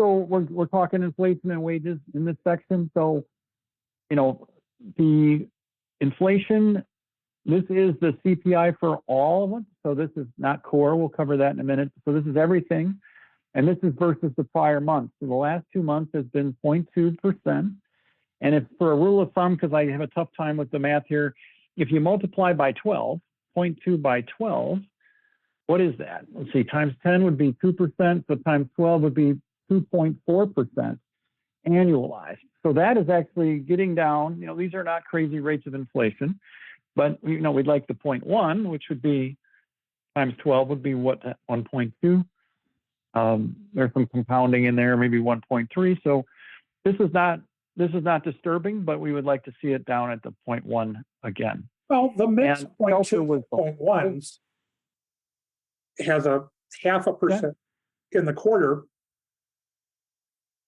so we're talking inflation and wages in this section. So, the inflation, this is the CPI for all of them. So this is not core. We'll cover that in a minute. So this is everything. And this is versus the prior month. So the last 2 months has been 0.2%. And if for a rule of thumb, because I have a tough time with the math here, if you multiply by 12, 0.2 by 12, what is that? Let's see, times 10 would be 2%, so times 12 would be 2.4% annualized. So that is actually getting down. These are not crazy rates of inflation, but we'd like the 0.1, which would be times 12 would be what, 1.2. There's some compounding in there, maybe 1.3. So this is not disturbing, but we would like to see it down at the 0.1 again. Well, the mix 0.2 0.1s has a 0.5% in the quarter.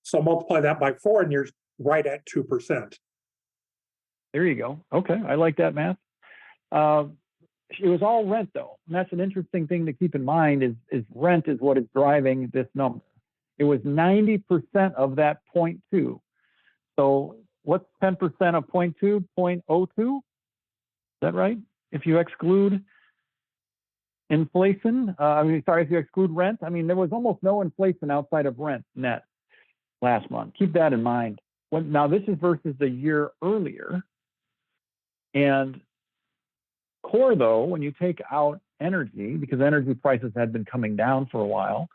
So multiply that by 4 and you're right at 2%. There you go. Okay, I like that math. It was all rent though. And that's an interesting thing to keep in mind is rent is what is driving this number. It was 90% of that 0.2. So what's 10% of 0.2? 0.02? Is that right? If you exclude inflation, if you exclude rent, there was almost no inflation outside of rent net last month. Keep that in mind. Now this is versus the year earlier. And core though, when you take out energy, because energy prices had been coming down for a while,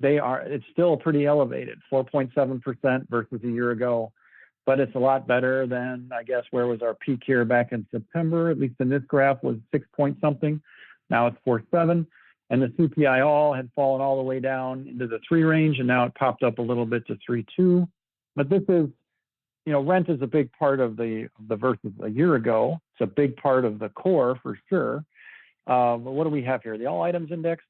it's still pretty elevated, 4.7% versus a year ago, but it's a lot better than, I guess, where was our peak here back in September, at least in this graph was 6 point something. Now it's 4.7, and the CPI all had fallen all the way down into the 3 range, and now it popped up a little bit to 3.2. But this is, rent is a big part of the versus a year ago. It's a big part of the core for sure. But what do we have here? The all items index,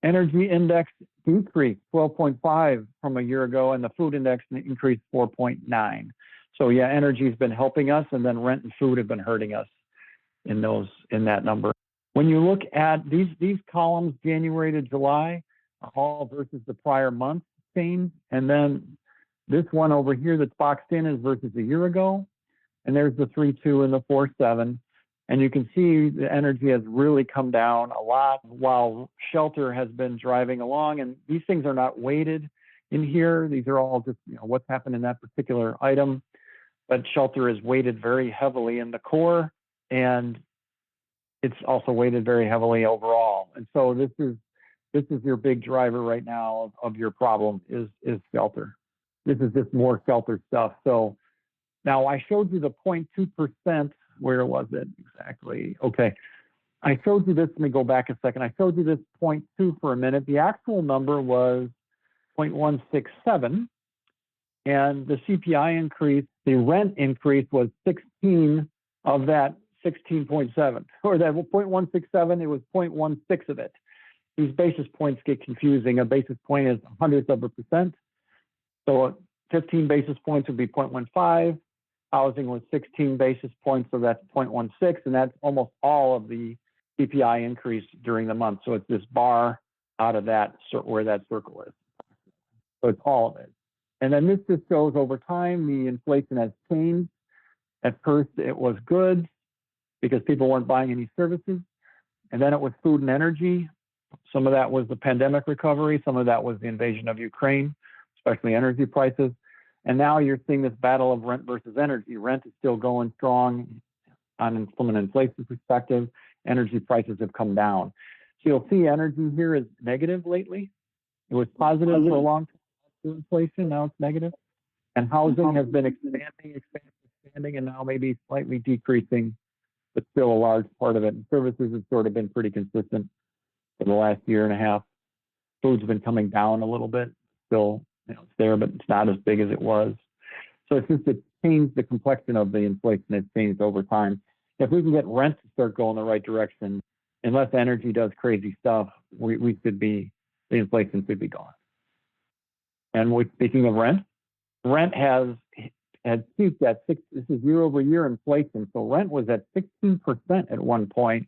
energy index decreased 12.5 from a year ago, and the food index increased 4.9. So yeah, energy has been helping us, and then rent and food have been hurting us in that number. When you look at these columns, January to July, are all versus the prior month change, and then this one over here that's boxed in is versus a year ago, and there's the 3.2 and the 4.7. And you can see the energy has really come down a lot while shelter has been driving along. And these things are not weighted in here. These are all just what's happened in that particular item. But shelter is weighted very heavily in the core, and it's also weighted very heavily overall. And so this is your big driver right now of your problem is shelter. This is just more shelter stuff. So now I showed you the 0.2%. Where was it exactly? Okay. I showed you this. Let me go back a second. I showed you this 0.2 for a minute. The actual number was 0.167. And the CPI increase, the rent increase was 16 of that 16.7. Or that 0.167, it was 0.16 of it. These basis points get confusing. A basis point is 100th of a percent. So 15 basis points would be 0.15. Housing was 16 basis points, so that's 0.16, and that's almost all of the CPI increase during the month. So it's this bar out of that, where that circle is. So it's all of it. And then this just shows over time the inflation has changed. At first, it was goods because people weren't buying any services. And then it was food and energy. Some of that was the pandemic recovery. Some of that was the invasion of Ukraine, especially energy prices. And now you're seeing this battle of rent versus energy. Rent is still going strong from an inflation perspective. Energy prices have come down. So you'll see energy here is negative lately. It was positive for a long time. Inflation, now it's negative. And housing has been expanding, and now maybe slightly decreasing, but still a large part of it. And services have sort of been pretty consistent for the last year and a half. Food's been coming down a little bit, still. It's there, but it's not as big as it was. So it's just changed the complexion of the inflation. It's changed over time. If we can get rent to start going the right direction, unless energy does crazy stuff, the inflation should be gone. And speaking of rent has peaked at this is year over year inflation. So rent was at 16% at one point,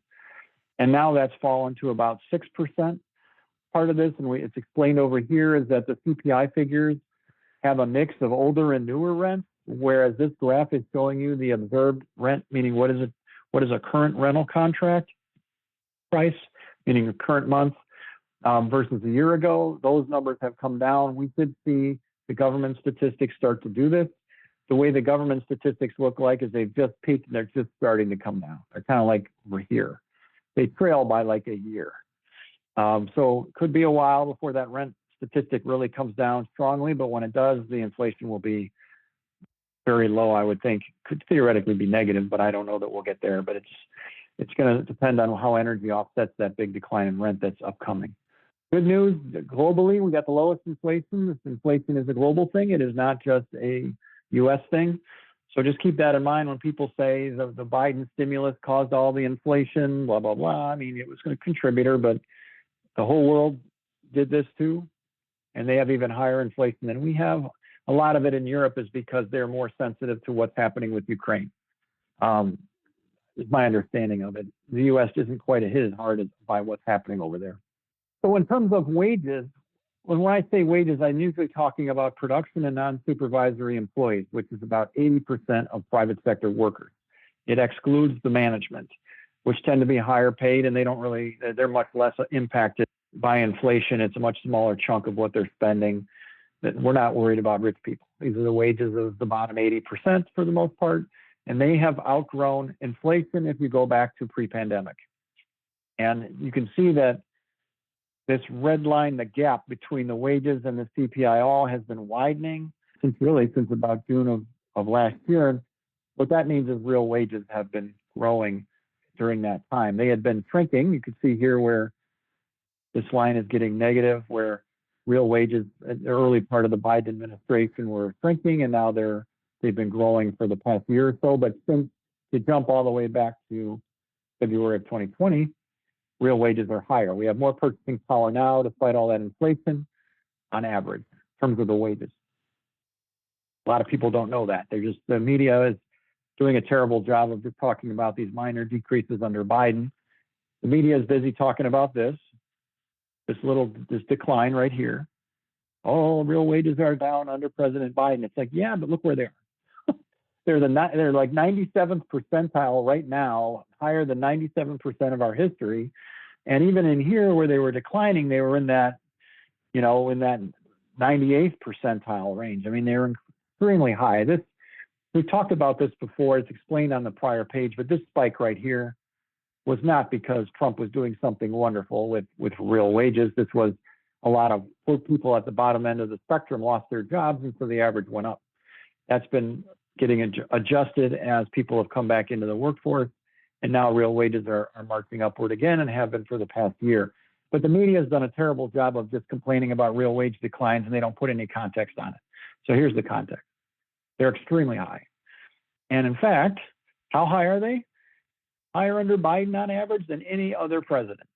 and now that's fallen to about 6%. part of this, and it's explained over here, is that the CPI figures have a mix of older and newer rents, whereas this graph is showing you the observed rent, meaning what is a current rental contract price, meaning a current month, versus a year ago. Those numbers have come down. We did see the government statistics start to do this. The way the government statistics look like is they've just peaked and they're just starting to come down. They're kind of like we're here. They trail by like a year. So it could be a while before that rent statistic really comes down strongly, but when it does, the inflation will be very low, I would think. Could theoretically be negative, but I don't know that we'll get there. But it's going to depend on how energy offsets that big decline in rent that's upcoming. Good news, globally, we got the lowest inflation. This inflation is a global thing. It is not just a U.S. thing. So just keep that in mind when people say the Biden stimulus caused all the inflation, blah, blah, blah. I mean, it was a contributor, but the whole world did this too. And they have even higher inflation than we have. A lot of it in Europe is because they're more sensitive to what's happening with Ukraine. Is my understanding of it. The U.S. isn't quite hit as hard by what's happening over there. So in terms of wages, when I say wages, I'm usually talking about production and non-supervisory employees, which is about 80% of private sector workers. It excludes the management, which tend to be higher paid, and they're much less impacted by inflation. It's a much smaller chunk of what they're spending. We're not worried about rich people. These are the wages of the bottom 80% for the most part, and they have outgrown inflation if you go back to pre-pandemic. And you can see that this red line, the gap between the wages and the CPI all has been widening since about June of last year. And what that means is real wages have been growing during that time. They had been shrinking. You can see here where this line is getting negative, where real wages in the early part of the Biden administration were shrinking, and now they've been growing for the past year or so. But since you jump all the way back to February of 2020, real wages are higher. We have more purchasing power now despite all that inflation on average in terms of the wages. A lot of people don't know that. The media is doing a terrible job of just talking about these minor decreases under Biden. The media is busy talking about this decline right here. Oh, real wages are down under President Biden. It's like, yeah, but look where they are. They're like 97th percentile right now, higher than 97% of our history. And even in here where they were declining, they were in that 98th percentile range. I mean, they're extremely high. We've talked about this before. It's explained on the prior page, but this spike right here was not because Trump was doing something wonderful with real wages. This was a lot of poor people at the bottom end of the spectrum lost their jobs, and so the average went up. That's been getting adjusted as people have come back into the workforce, and now real wages are marching upward again and have been for the past year. But the media has done a terrible job of just complaining about real wage declines, and they don't put any context on it. So here's the context. They're extremely high. And in fact, how high are they? Higher under Biden on average than any other president.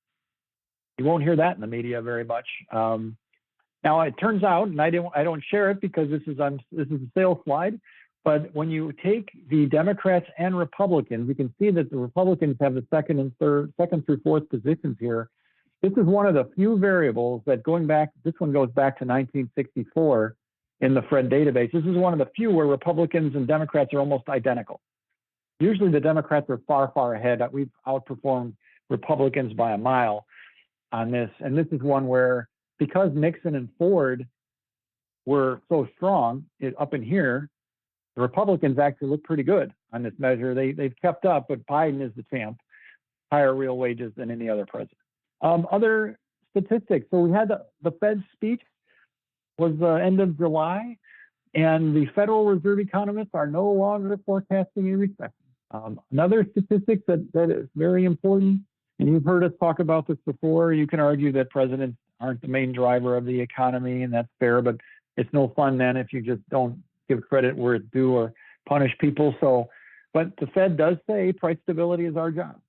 You won't hear that in the media very much. Now it turns out, and I don't share it because this is a sales slide, but when you take the Democrats and Republicans, you can see that the Republicans have the second through fourth positions here. This is one of the few variables that this one goes back to 1964 in the Fred database. This is one of the few where Republicans and Democrats are almost identical. Usually the Democrats are far, far ahead. We've outperformed Republicans by a mile on this. And this is one where, because Nixon and Ford were so strong up in here, the Republicans actually look pretty good on this measure. They've kept up, but Biden is the champ, higher real wages than any other president. Other statistics. So we had the Fed's speech was the end of July, and the Federal Reserve economists are no longer forecasting a recession. Another statistic that is very important, and you've heard us talk about this before, you can argue that presidents aren't the main driver of the economy, and that's fair, but it's no fun then if you just don't give credit where it's due or punish people. But the Fed does say price stability is our job.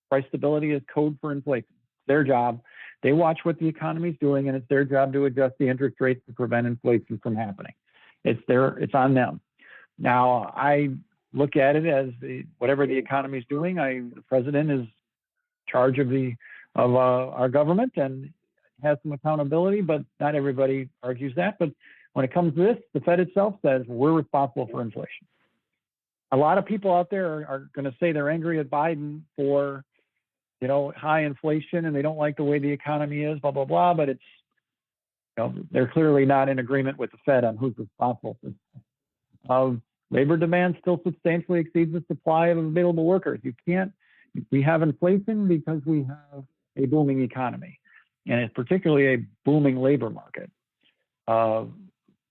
Price stability is code for inflation. It's their job. They watch what the economy is doing, and it's their job to adjust the interest rates to prevent inflation from happening. It's on them. Now, I look at it as whatever the economy is doing. The president is in charge of our government, and has some accountability, but not everybody argues that. But when it comes to this, the Fed itself says we're responsible for inflation. A lot of people out there are going to say they're angry at Biden for, high inflation and they don't like the way the economy is, blah, blah, blah. But they're clearly not in agreement with the Fed on who's responsible for labor demand still substantially exceeds the supply of available workers. We have inflation because we have a booming economy, and it's particularly a booming labor market.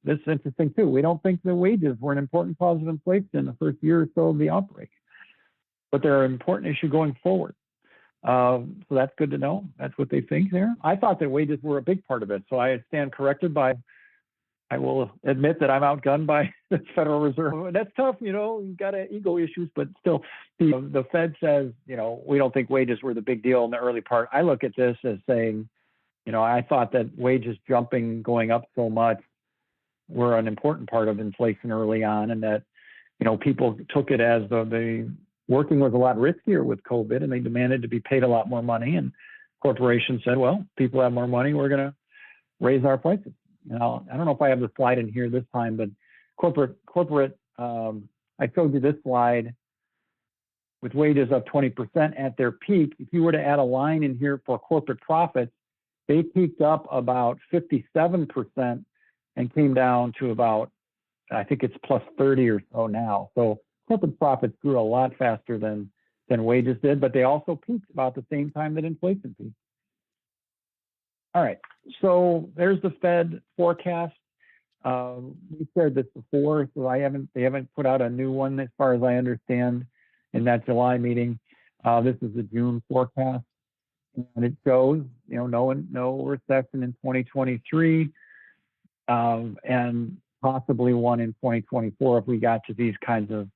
This is interesting too. We don't think the wages were an important cause of inflation in the first year or so of the outbreak, but they're an important issue going forward. So that's good to know. That's what they think there. I thought that wages were a big part of it. So I stand corrected I will admit that I'm outgunned by the Federal Reserve. That's tough, you've got ego issues, but still the Fed says, we don't think wages were the big deal in the early part. I look at this as saying, I thought that wages going up so much were an important part of inflation early on, and that, people took it as the working was a lot riskier with COVID, and they demanded to be paid a lot more money. And corporations said, well, people have more money, we're going to raise our prices. I don't know if I have the slide in here this time, but corporate, I showed you this slide with wages up 20% at their peak. If you were to add a line in here for corporate profits, they peaked up about 57% and came down to about, I think it's plus 30 or so now. So corporate profits grew a lot faster than wages did, but they also peaked about the same time that inflation peaked. All right, so there's the Fed forecast. We shared this before, so they haven't put out a new one as far as I understand in that July meeting. This is the June forecast, and it shows, no recession in 2023, and possibly one in 2024 if we got to these kinds of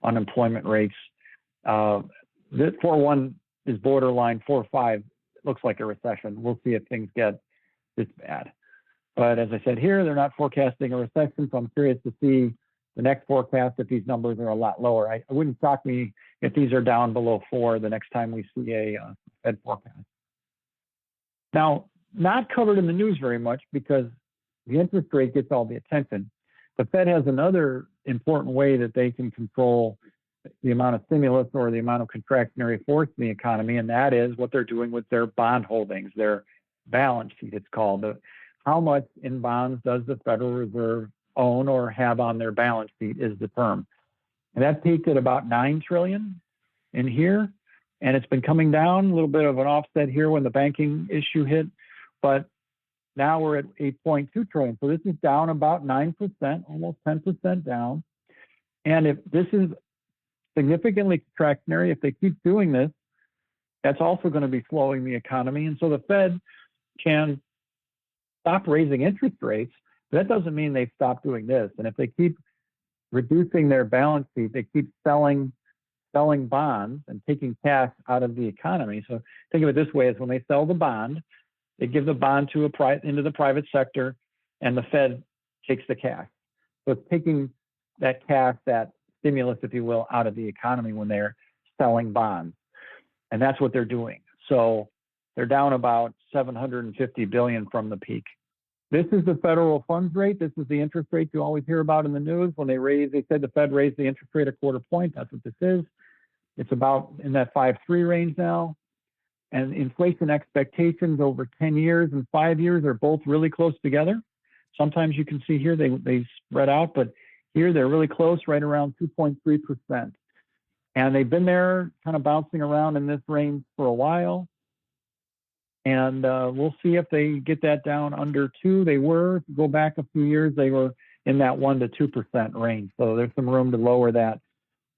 unemployment rates. This 4.1 is borderline. 4.5 looks like a recession. We'll see if things get this bad. But as I said here, they're not forecasting a recession, so I'm curious to see the next forecast if these numbers are a lot lower. It wouldn't shock me if these are down below 4 the next time we see a Fed forecast. Now, not covered in the news very much because the interest rate gets all the attention. The Fed has another important way that they can control the amount of stimulus or the amount of contractionary force in the economy, and that is what they're doing with their bond holdings, their balance sheet, it's called. How much in bonds does the Federal Reserve own or have on their balance sheet is the term. And that peaked at about $9 trillion in here, and it's been coming down, a little bit of an offset here when the banking issue hit, but now we're at 8.2 trillion. So this is down about 9%, almost 10% down. And if this is significantly contractionary, if they keep doing this, that's also going to be slowing the economy. And so the Fed can stop raising interest rates, but that doesn't mean they've stopped doing this. And if they keep reducing their balance sheet, they keep selling bonds and taking cash out of the economy. So think of it this way: is when they sell the bond, they give the bond to into the private sector, and the Fed takes the cash. So it's taking that cash, that stimulus, if you will, out of the economy when they're selling bonds. And that's what they're doing. So they're down about $750 billion from the peak. This is the federal funds rate. This is the interest rate you always hear about in the news. When they said the Fed raised the interest rate a quarter point. That's what this is. It's about in that 5.3 range now. And inflation expectations over 10 years and 5 years are both really close together. Sometimes you can see here they spread out, but here they're really close, right around 2.3%. And they've been there kind of bouncing around in this range for a while. And we'll see if they get that down under 2. They were, if you go back a few years, they were in that 1 to 2% range. So there's some room to lower that.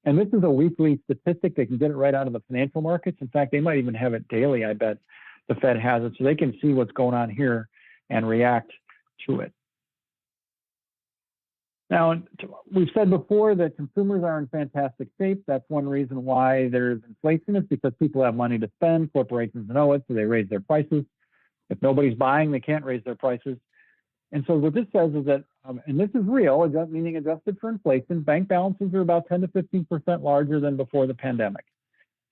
And this is a weekly statistic. They can get it right out of the financial markets. In fact, they might even have it daily, I bet the Fed has it. So they can see what's going on here and react to it. Now, we've said before that consumers are in fantastic shape. That's one reason why there's inflation, is because people have money to spend. Corporations know it, so they raise their prices. If nobody's buying, they can't raise their prices. And so what this says is that, and this is real, meaning adjusted for inflation, bank balances are about 10 to 15% larger than before the pandemic.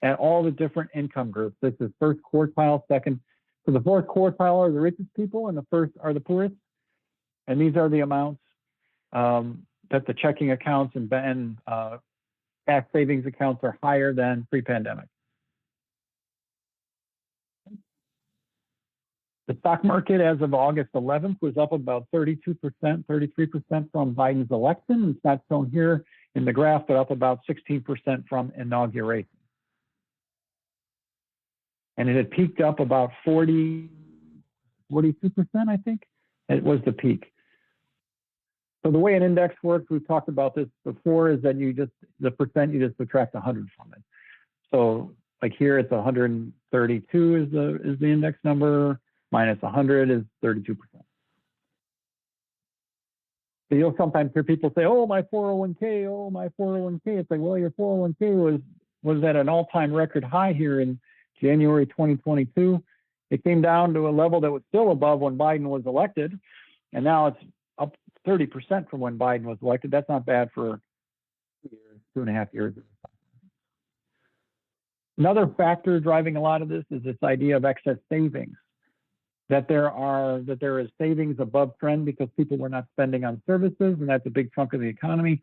And all the different income groups. This is first quartile, second So the fourth quartile are the richest people and the first are the poorest. And these are the amounts that the checking accounts and tax savings accounts are higher than pre-pandemic. The stock market as of August 11th was up about 32%, 33% from Biden's election. It's not shown here in the graph, but up about 16% from inauguration. And it had peaked up about 42%, I think. It was the peak. So the way an index works, we've talked about this before, is that the percent, you just subtract 100 from it. So like here, it's 132 is the index number, minus 100 is 32%. So you'll sometimes hear people say, oh, my 401k, oh, my 401k. It's like, well, your 401k was at an all-time record high here in January 2022. It came down to a level that was still above when Biden was elected. And now it's up 30% from when Biden was elected. That's not bad for 2.5 years. Another factor driving a lot of this is this idea of excess savings. That there is savings above trend because people were not spending on services, and that's a big chunk of the economy.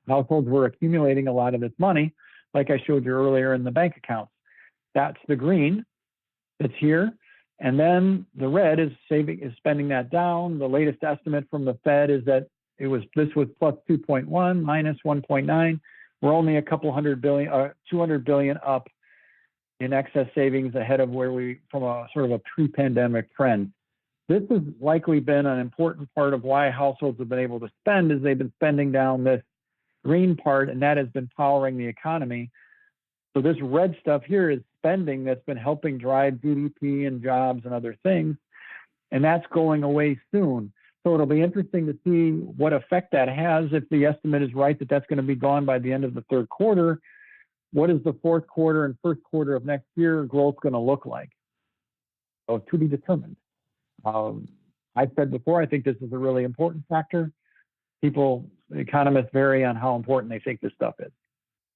Households were accumulating a lot of this money, like I showed you earlier in the bank accounts. That's the green that's here. And then the red is spending that down. The latest estimate from the Fed is that this was plus 2.1, minus 1.9. We're only a couple 200 billion up in excess savings ahead of from a sort of a pre-pandemic trend. This has likely been an important part of why households have been able to spend, is they've been spending down this green part, and that has been powering the economy. So this red stuff here is spending that's been helping drive GDP and jobs and other things, and that's going away soon. So it'll be interesting to see what effect that has. If the estimate is right that that's going to be gone by the end of the third quarter, what is the fourth quarter and first quarter of next year growth going to look like? So to be determined. I've said before, I think this is a really important factor. Economists vary on how important they think this stuff is.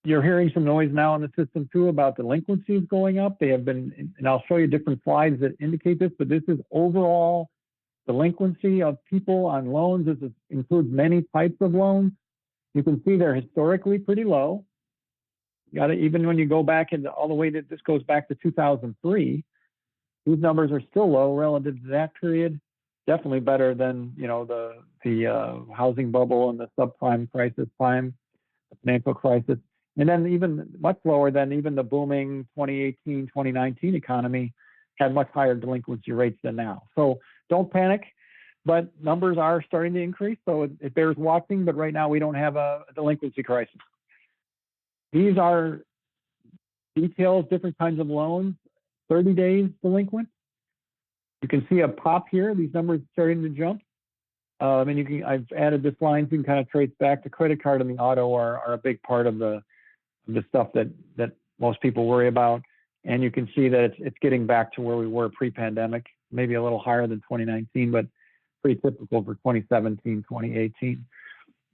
You're hearing some noise now in the system too about delinquencies going up. They have been, and I'll show you different slides that indicate this, but this is overall delinquency of people on loans. This includes many types of loans. You can see they're historically pretty low. Even when you go back all the way that this goes back to 2003, these numbers are still low relative to that period. Definitely better than the housing bubble and the subprime crisis, the financial crisis, and then even much lower than even the booming 2018, 2019 economy had much higher delinquency rates than now. So don't panic, but numbers are starting to increase, so it bears watching. But right now we don't have a delinquency crisis. These are details, different kinds of loans, 30 days delinquent. You can see a pop here. These numbers are starting to jump. And I've added this line so you can kind of trace back. The credit card and the auto are a big part of the stuff that most people worry about. And you can see that it's getting back to where we were pre-pandemic, maybe a little higher than 2019, but pretty typical for 2017, 2018.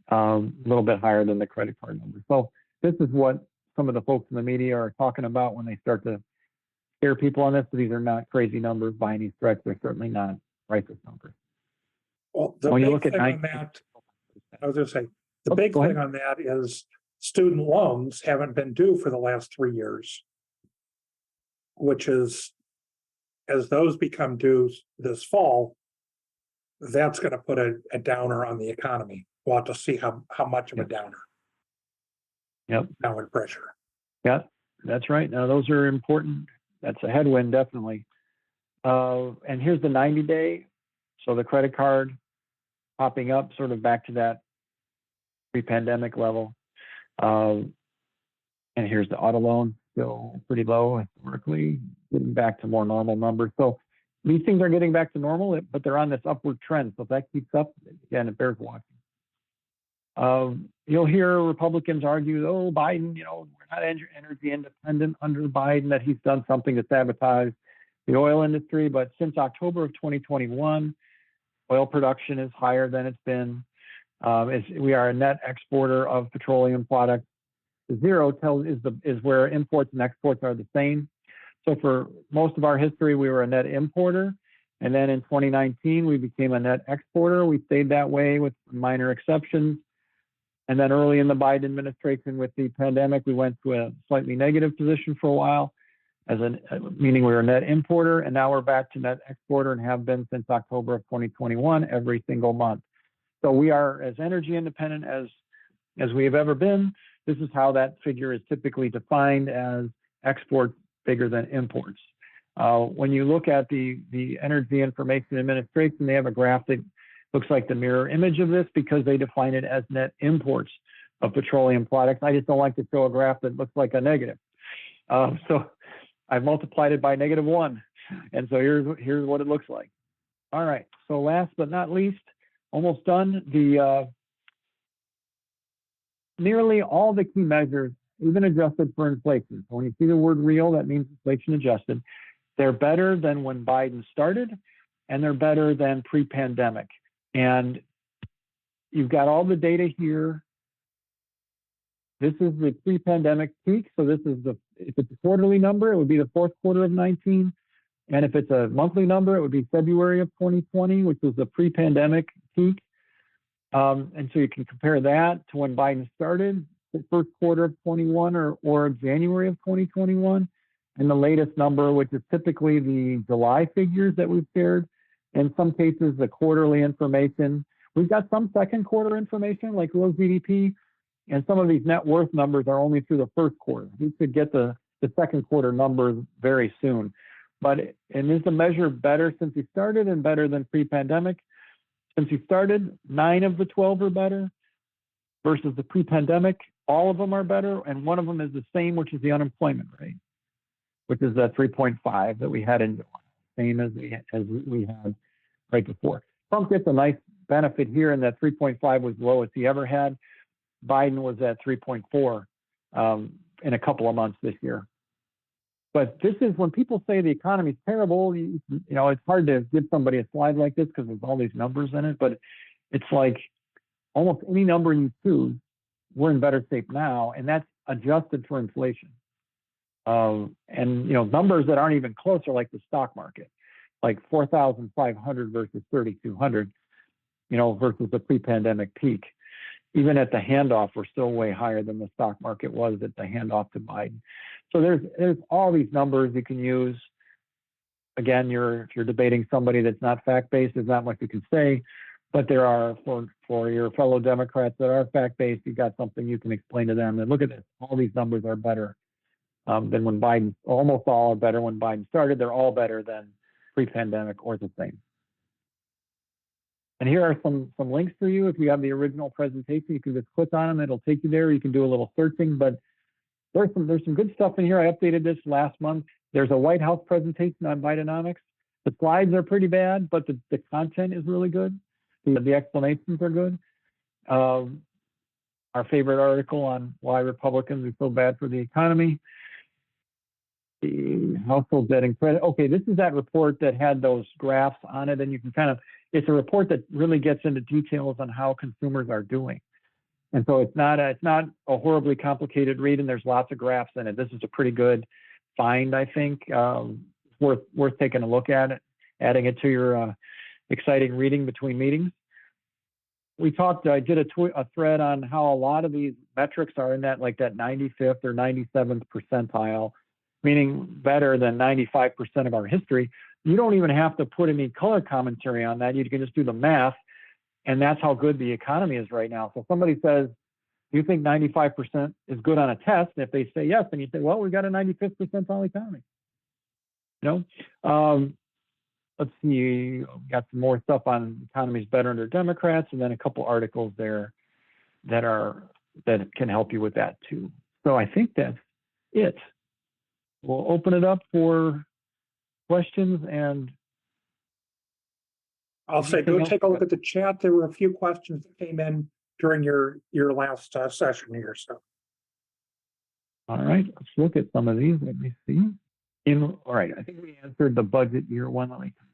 A little bit higher than the credit card numbers. So this is what some of the folks in the media are talking about when they start to scare people on this. So these are not crazy numbers by any stretch. They're certainly not crisis numbers. Well, when you look at that, I was going to say, the big thing on that is student loans haven't been due for the last 3 years, which is, as those become due this fall, that's going to put a downer on the economy. We'll have to see how much of a downer. Yep. Downward pressure. Yeah, that's right. Now those are important. That's a headwind, definitely. And here's the 90-day. So the credit card popping up sort of back to that pre-pandemic level. And here's the auto loan, still pretty low historically, getting back to more normal numbers. So these things are getting back to normal, but they're on this upward trend. So if that keeps up, again, it bears watching. You'll hear Republicans argue, oh, Biden, we're not energy independent under Biden, that he's done something to sabotage the oil industry. But since October of 2021, oil production is higher than it's been. We are a net exporter of petroleum products. Zero is where imports and exports are the same. So for most of our history, we were a net importer. And then in 2019, we became a net exporter. We stayed that way with minor exceptions. And then early in the Biden administration with the pandemic, we went to a slightly negative position for a while, meaning we were a net importer. And now we're back to net exporter and have been since October of 2021 every single month. So we are as energy independent as we have ever been. This is how that figure is typically defined, as exports bigger than imports. When you look at the Energy Information Administration, they have a graph that looks like the mirror image of this because they define it as net imports of petroleum products. I just don't like to show a graph that looks like a negative. So I've multiplied it by -1. And so here's what it looks like. All right, so last but not least, almost done, nearly all the key measures, even adjusted for inflation. So when you see the word real, that means inflation adjusted. They're better than when Biden started, and they're better than pre-pandemic. And you've got all the data here. This is the pre-pandemic peak. So this is if it's a quarterly number, it would be the fourth quarter of 19. And if it's a monthly number, it would be February of 2020, which was the pre-pandemic peak. And so you can compare that to when Biden started, the first quarter of 21 or January of 2021. And the latest number, which is typically the July figures that we've shared. In some cases, the quarterly information. We've got some second quarter information like real GDP, and some of these net worth numbers are only through the first quarter. We could get the second quarter numbers very soon. But and is the measure better since he started and better than pre-pandemic? Since he started, 9 of the 12 are better versus the pre-pandemic. All of them are better, and one of them is the same, which is the unemployment rate, which is that 3.5 that we had in July, same as we had right before. Trump gets a nice benefit here, and that 3.5 was the lowest he ever had. Biden was at 3.4 in a couple of months this year. But this is when people say the economy is terrible, you know, it's hard to give somebody a slide like this because there's all these numbers in it, but it's like almost any number you choose, we're in better shape now, and that's adjusted for inflation. And, you know, numbers that aren't even closer, like the stock market, like 4,500 versus 3,200, you know, versus the pre-pandemic peak. Even at the handoff, we're still way higher than the stock market was at the handoff to Biden. So there's all these numbers you can use. Again, if you're debating somebody that's not fact-based, there's not much you can say. But there are, for your fellow Democrats that are fact-based, you've got something you can explain to them. And look at this, all these numbers are better than when Biden, almost all are better when Biden started. They're all better than pre-pandemic or the same. And here are some links for you. If you have the original presentation, you can just click on them. It'll take you there. You can do a little searching, but there's some good stuff in here. I updated this last month. There's a White House presentation on Bidenomics. The slides are pretty bad, but the content is really good. The explanations are good. Our favorite article on why Republicans are so bad for the economy. The household debt and credit. Okay, this is that report that had those graphs on it, and you can kind of, it's a report that really gets into details on how consumers are doing. And so it's not a horribly complicated read, and there's lots of graphs in it. This is a pretty good find, I think. Worth taking a look at it, adding it to your exciting reading between meetings. I did a thread on how a lot of these metrics are in that 95th or 97th percentile, meaning better than 95% of our history. You don't even have to put any color commentary on that. You can just do the math, and that's how good the economy is right now. So somebody says, do you think 95% is good on a test? And if they say yes, then you say, well, we've got a 95th percentile economy. You know, let's see, got some more stuff on economies better under Democrats, and then a couple articles there that can help you with that too. So I think that's it. We'll open it up for questions, and I'll say, go take a look at the chat. There were a few questions that came in during your last session here. So, all right, let's look at some of these. Let me see. All right, I think we answered the budget year one. Let me come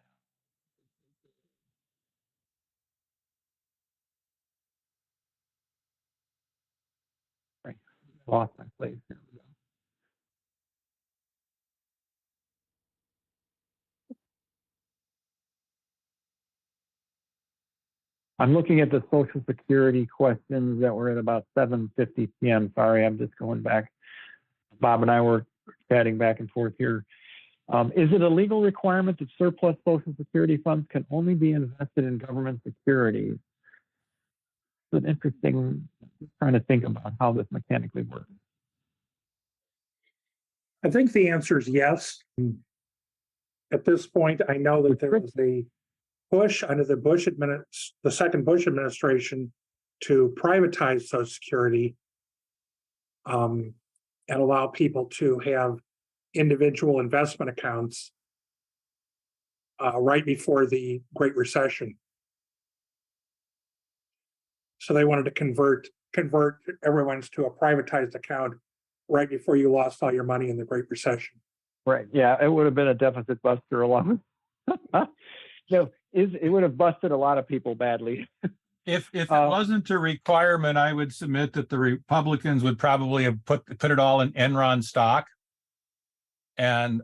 down. Right, lost my place. Here we go. I'm looking at the Social Security questions that were at about 7:50 p.m. Sorry, I'm just going back. Bob and I were chatting back and forth here. Is it a legal requirement that surplus Social Security funds can only be invested in government securities? It's an interesting, trying to think about how this mechanically works. I think the answer is yes. At this point, I know that there was a push under the second Bush administration to privatize Social Security and allow people to have individual investment accounts right before the Great Recession. So they wanted to convert everyone's to a privatized account right before you lost all your money in the Great Recession. Right. Yeah, it would have been a deficit buster along. It would have busted a lot of people badly. If it wasn't a requirement, I would submit that the Republicans would probably have put it all in Enron stock. And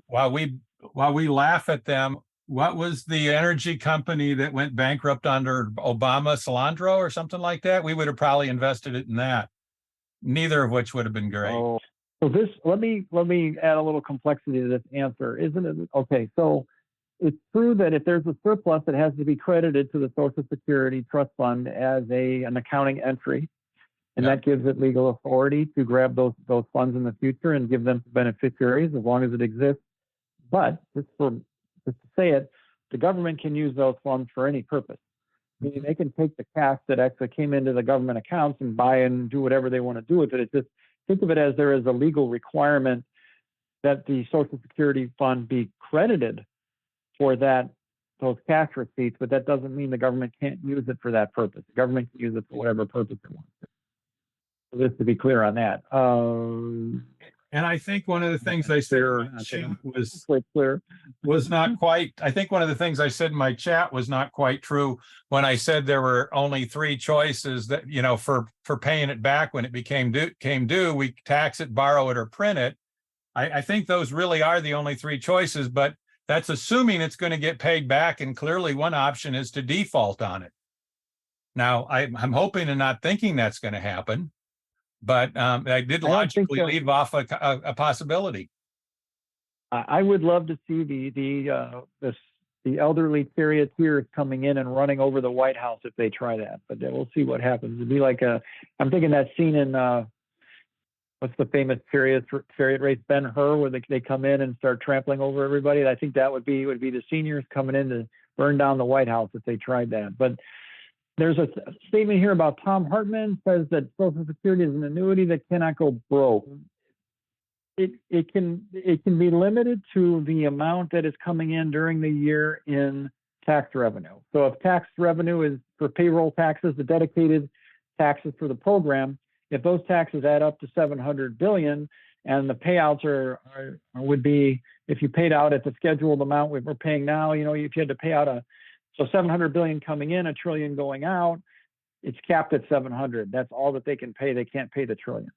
while we laugh at them, what was the energy company that went bankrupt under Obama, Cilantro or something like that? We would have probably invested it in that. Neither of which would have been great. Oh, so this, let me add a little complexity to this answer, isn't it? Okay, so it's true that if there's a surplus, it has to be credited to the Social Security Trust Fund as an accounting entry, and that gives it legal authority to grab those funds in the future and give them to beneficiaries as long as it exists. But just to say it, the government can use those funds for any purpose. Meaning they can take the cash that actually came into the government accounts and buy and do whatever they want to do with it. It's just, think of it as there is a legal requirement that the Social Security Fund be credited for those cash receipts, but that doesn't mean the government can't use it for that purpose. The government can use it for whatever purpose it wants to. So just to be clear on that. And I think one of the things I said was not quite, I think one of the things I said in my chat was not quite true when I said there were only three choices that, for paying it back when it came due, we tax it, borrow it, or print it. I think those really are the only three choices, but that's assuming it's going to get paid back. And clearly one option is to default on it. Now, I'm hoping and not thinking that's going to happen. But I did logically leave off a possibility. I would love to see the elderly charioteers coming in and running over the White House if they try that. But we'll see what happens. It'd be like I'm thinking that scene in what's the famous chariot race, Ben-Hur, where they come in and start trampling over everybody. I think that would be the seniors coming in to burn down the White House if they tried that. But there's a statement here about Tom Hartman says that Social Security is an annuity that cannot go broke. It can be limited to the amount that is coming in during the year in tax revenue. So if tax revenue is for payroll taxes, the dedicated taxes for the program, if those taxes add up to $700 billion, and the payouts would be, if you paid out at the scheduled amount we're paying now, if you had to pay out so 700 billion coming in, $1 trillion going out, it's capped at 700. That's all that they can pay. They can't pay the $1 trillion.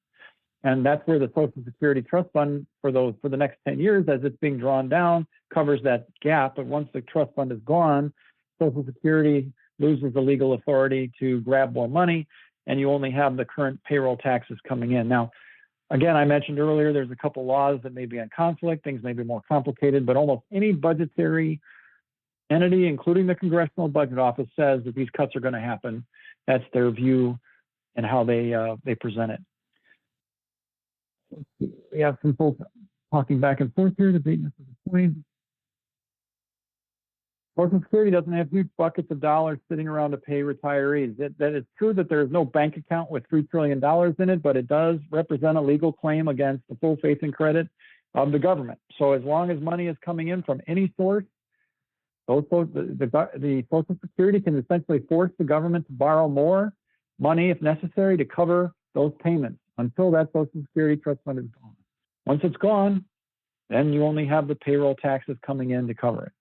And that's where the Social Security Trust Fund for the next 10 years, as it's being drawn down, covers that gap. But once the trust fund is gone, Social Security loses the legal authority to grab more money, and you only have the current payroll taxes coming in. Now, again, I mentioned earlier, there's a couple laws that may be in conflict. Things may be more complicated, but almost any budgetary entity, including the Congressional Budget Office, says that these cuts are going to happen. That's their view and how they present it. We have some folks talking back and forth here, debating this is the point. Social Security doesn't have huge buckets of dollars sitting around to pay retirees. That is true that there is no bank account with $3 trillion in it, but it does represent a legal claim against the full faith and credit of the government. So as long as money is coming in from any source, the Social Security can essentially force the government to borrow more money if necessary to cover those payments until that Social Security Trust Fund is gone. Once it's gone, then you only have the payroll taxes coming in to cover it.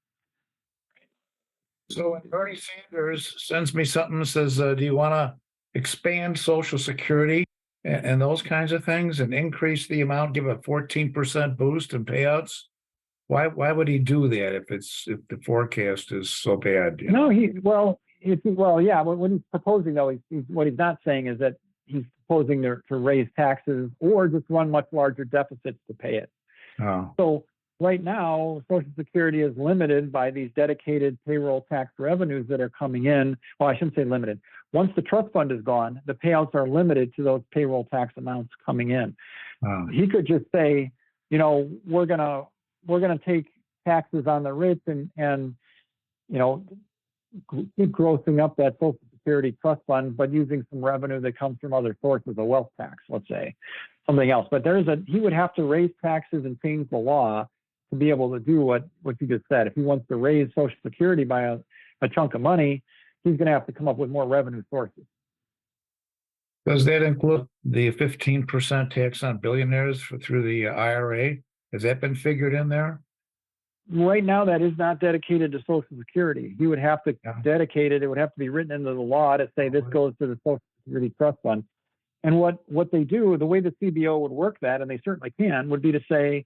So when Bernie Sanders sends me something that says, do you want to expand Social Security and those kinds of things and increase the amount, give a 14% boost in payouts? Why would he do that if the forecast is so bad? No, Well, yeah, what he's proposing though, what he's not saying is that he's proposing to raise taxes or just run much larger deficits to pay it. Oh, So right now, Social Security is limited by these dedicated payroll tax revenues that are coming in. Well, I shouldn't say limited. Once the trust fund is gone, the payouts are limited to those payroll tax amounts coming in. oh, He could just say, you know, we're gonna take taxes on the rich and you know, keep grossing up that Social Security trust fund, but using some revenue that comes from other sources, a wealth tax, let's say, something else. But he would have to raise taxes and change the law to be able to do what you just said. If he wants to raise Social Security by a chunk of money, he's going to have to come up with more revenue sources. does that include the 15% tax on billionaires through the IRA? Has that been figured in there? Right now, that is not dedicated to Social Security. He would have to dedicate it. It would have to be written into the law to say this goes to the Social Security Trust Fund. And what they do, the way the CBO would work that, and they certainly can, would be to say,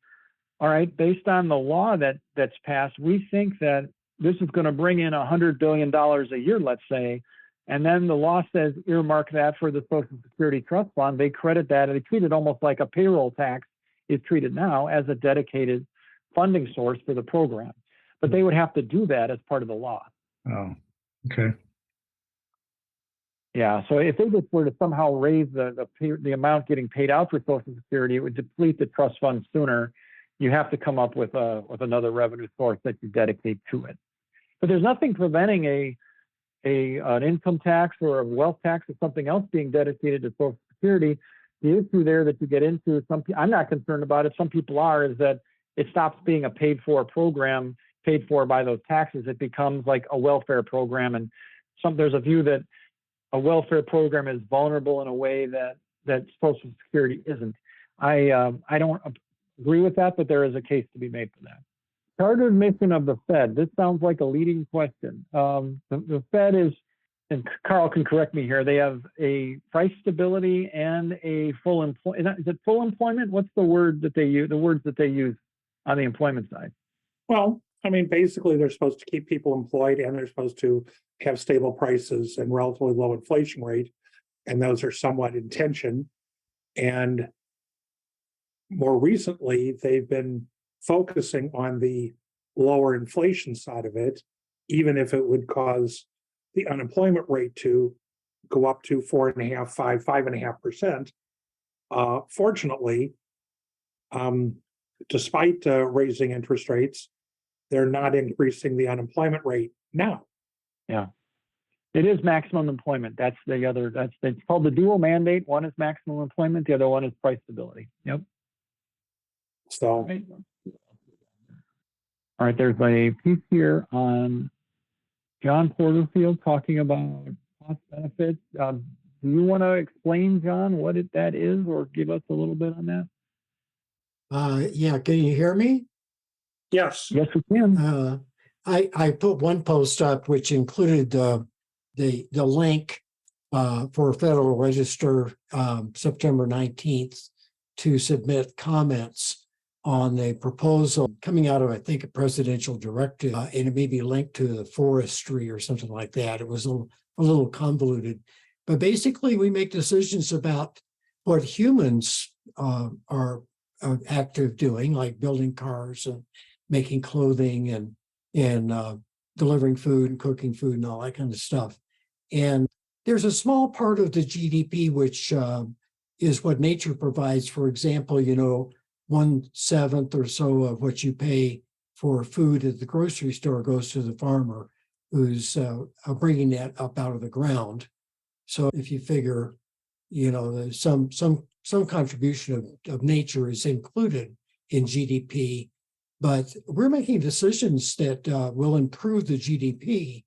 all right, based on the law that's passed, we think that this is going to bring in $100 billion a year, let's say, and then the law says earmark that for the Social Security Trust Fund. They credit that, and they treat it almost like a payroll tax is treated now as a dedicated funding source for the program. But they would have to do that as part of the law. Oh, okay. Yeah, so if they just were to somehow raise the amount getting paid out for Social Security, it would deplete the trust fund sooner. You have to come up with another revenue source that you dedicate to it. But there's nothing preventing an income tax or a wealth tax or something else being dedicated to Social Security. The issue there that you get into, I'm not concerned about it. Some people are, is that it stops being a paid for program, paid for by those taxes. It becomes like a welfare program, and there's a view that a welfare program is vulnerable in a way that Social Security isn't. I don't agree with that, but there is a case to be made for that. Chartered mission of the Fed. This sounds like a leading question. The Fed is, and Karl can correct me here, they have a price stability and a full employment. Is it full employment? What's the word that they use? The words that they use on the employment side? Well, I mean, basically, they're supposed to keep people employed and they're supposed to have stable prices and relatively low inflation rate. And those are somewhat in tension. And more recently, they've been focusing on the lower inflation side of it, even if it would cause the unemployment rate to go up to 4.5%, 5.5%. Fortunately, despite raising interest rates, they're not increasing the unemployment rate now. Yeah, it is maximum employment. That's the other. It's called the dual mandate. One is maximum employment. The other one is price stability. Yep. So, Right. All right. There's a piece here on John Porterfield talking about cost benefits. Do you want to explain, John, what that is, or give us a little bit on that? Yeah, can you hear me? yes. Yes, we can. I put one post up which included the link for Federal Register September 19th to submit comments on the proposal coming out of, I think, a presidential directive, and it may be linked to the forestry or something like that. It was a little convoluted, but basically we make decisions about what humans are active doing, like building cars and making clothing and delivering food and cooking food and all that kind of stuff. And there's a small part of the GDP which is what nature provides. For example, 1/7 or so of what you pay for food at the grocery store goes to the farmer who's bringing that up out of the ground. So if you figure, there's some contribution of nature is included in GDP, but we're making decisions that will improve the GDP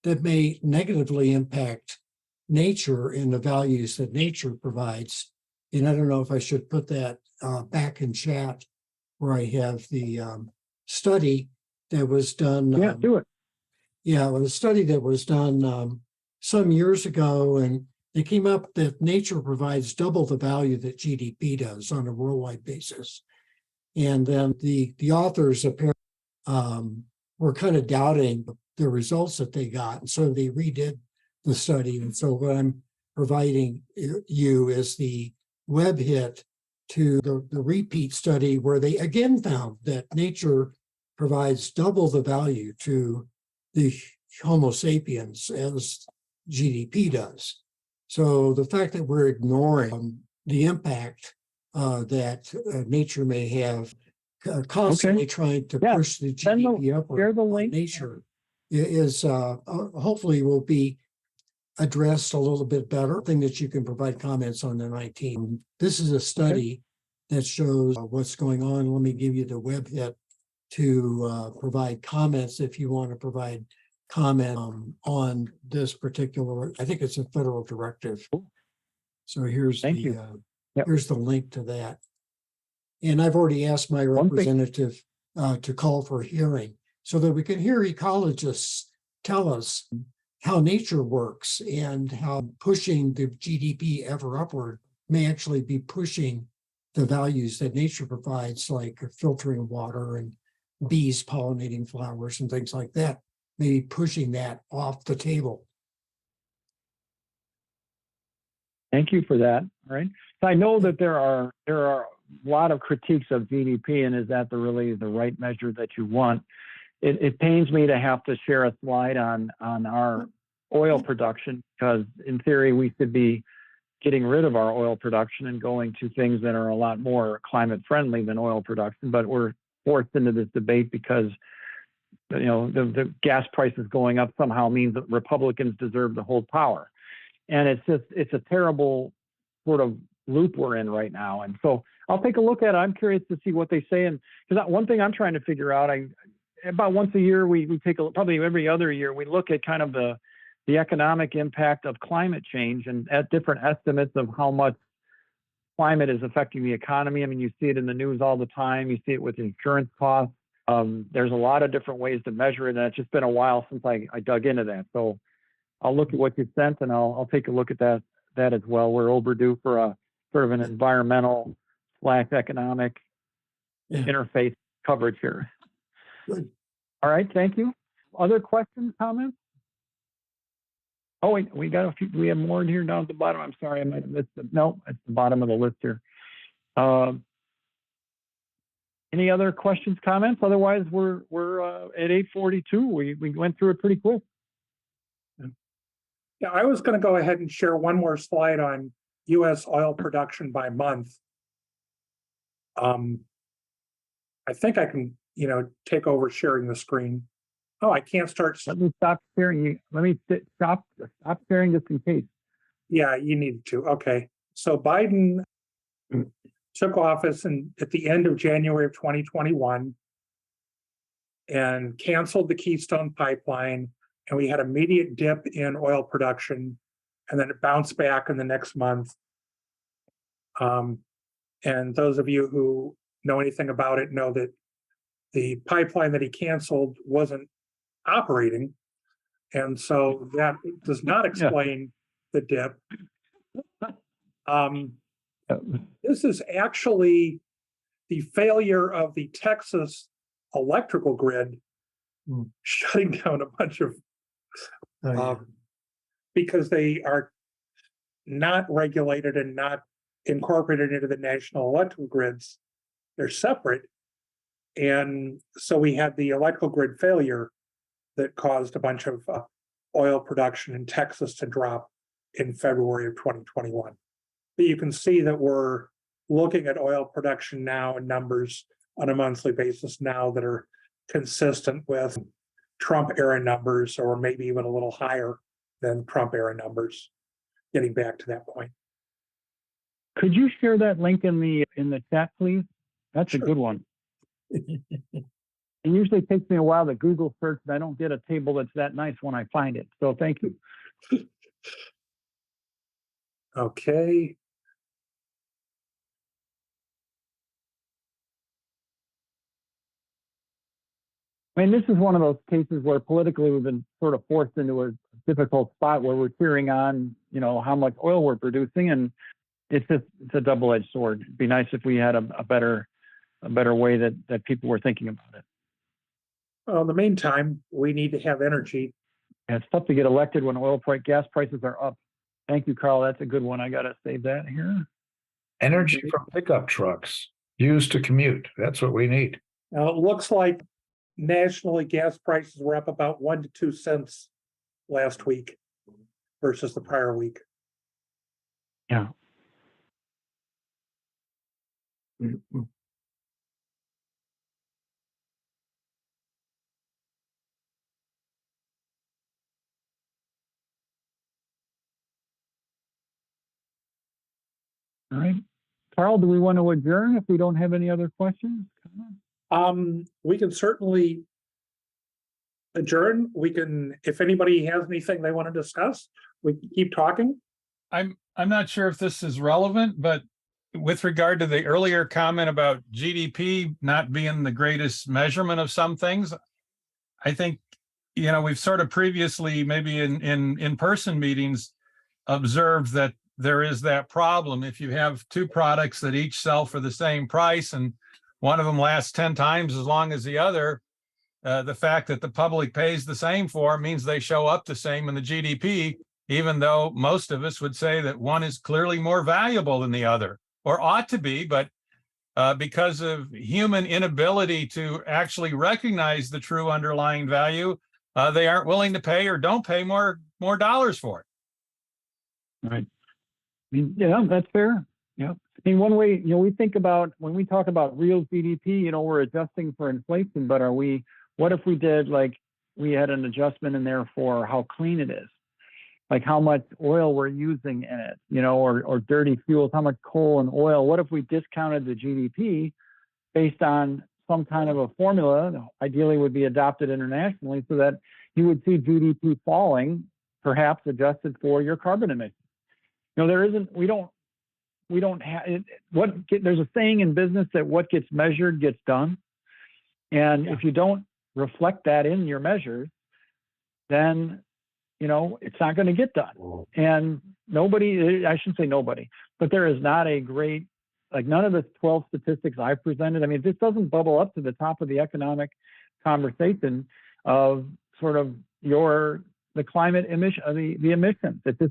that may negatively impact nature and the values that nature provides. And I don't know if I should put that back in chat where I have the study that was done. Yeah, do it. Yeah, well, the study that was done some years ago, and it came up that nature provides double the value that GDP does on a worldwide basis. And then the authors apparently were kind of doubting the results that they got. And so they redid the study. And so what I'm providing you is the web hit to the repeat study where they again found that nature provides double the value to the Homo sapiens as GDP does. So the fact that we're ignoring the impact that nature may have, constantly trying to push the GDP upward, share the link. nature is hopefully will be addressed a little bit better. Thing that you can provide comments on the 19th. This is a study that shows what's going on. Let me give you the web hit to provide comments if you want to provide comment on this particular. I think it's a federal directive. So here's here's the link to that. And I've already asked my representative to call for a hearing so that we can hear ecologists tell us how nature works and how pushing the GDP ever upward may actually be pushing the values that nature provides, like filtering water and bees pollinating flowers and things like that, maybe pushing that off the table. Thank you for that. All right. So I know that there are a lot of critiques of GDP, and is that really the right measure that you want? It pains me to have to share a slide on our oil production, because in theory we should be getting rid of our oil production and going to things that are a lot more climate friendly than oil production. But we're forced into this debate because the gas prices going up somehow means that Republicans deserve to hold power. And it's a terrible sort of loop we're in right now. And so I'll take a look at it. I'm curious to see what they say. And because one thing I'm trying to figure out, about once a year, we take probably every other year, we look at kind of the economic impact of climate change and at different estimates of how much climate is affecting the economy. I mean, you see it in the news all the time. You see it with insurance costs. There's a lot of different ways to measure it. And it's just been a while since I dug into that. So I'll look at what you sent and I'll take a look at that as well. We're overdue for a sort of an environmental / economic interface coverage here. Good. All right, thank you. Other questions, comments? Oh, wait, we got a few. We have more in here down at the bottom. I'm sorry, I might have missed it. No, it's the bottom of the list here. Any other questions, comments? Otherwise, we're at 8:42. We went through it pretty quick. Yeah, I was going to go ahead and share one more slide on U.S. oil production by month. I think I can, take over sharing the screen. Oh, I can't start. Let me stop sharing. Let me stop sharing just in case. Yeah, you need to. Okay. So Biden took office at the end of January of 2021 and canceled the Keystone Pipeline. And we had an immediate dip in oil production, and then it bounced back in the next month. And those of you who know anything about it know that the pipeline that he canceled wasn't operating. And so that does not explain the dip. This is actually the failure of the Texas electrical grid shutting down a bunch of because they are not regulated and not incorporated into the national electrical grids. They're separate. And so we had the electrical grid failure that caused a bunch of oil production in Texas to drop in February of 2021. But you can see that we're looking at oil production now and numbers on a monthly basis now that are consistent with Trump era numbers, or maybe even a little higher than Trump era numbers, getting back to that point. Could you share that link in the chat, please? That's a good one. It usually takes me a while to Google search, and I don't get a table that's that nice when I find it. So thank you. Okay. I mean, this is one of those cases where politically we've been sort of forced into a difficult spot where we're cheering on, how much oil we're producing, and it's a double-edged sword. It'd be nice if we had a better way that people were thinking about it. In the meantime, we need to have energy. And it's tough to get elected when gas prices are up. Thank you, Karl. That's a good one. I got to save that here. Energy from pickup trucks used to commute. That's what we need. Now, it looks like nationally gas prices were up about 1 to 2 cents last week versus the prior week. Yeah. All right. Karl, do we want to adjourn if we don't have any other questions? We can certainly adjourn. We can, if anybody has anything they want to discuss, we can keep talking. I'm not sure if this is relevant, but with regard to the earlier comment about GDP not being the greatest measurement of some things, I think, we've sort of previously, maybe in person meetings, observed that there is that problem. If you have two products that each sell for the same price and one of them lasts 10 times as long as the other, the fact that the public pays the same for means they show up the same in the GDP, even though most of us would say that one is clearly more valuable than the other, or ought to be, but because of human inability to actually recognize the true underlying value, they aren't willing to pay or don't pay more dollars for it. Right. I mean, yeah, that's fair. Yeah. I mean, one way, we think about when we talk about real GDP, we're adjusting for inflation, but what if we did we had an adjustment in there for how clean it is? Like how much oil we're using in it, or dirty fuels, how much coal and oil. What if we discounted the GDP based on some kind of a formula, ideally would be adopted internationally, so that you would see GDP falling, perhaps adjusted for your carbon emissions. We don't have it. There's a saying in business that what gets measured gets done. And if you don't reflect that in your measures, then it's not going to get done. And I shouldn't say nobody, but there is not a great, none of the 12 statistics I've presented. I mean, this doesn't bubble up to the top of the economic conversation of sort of the climate emission, the emissions. It's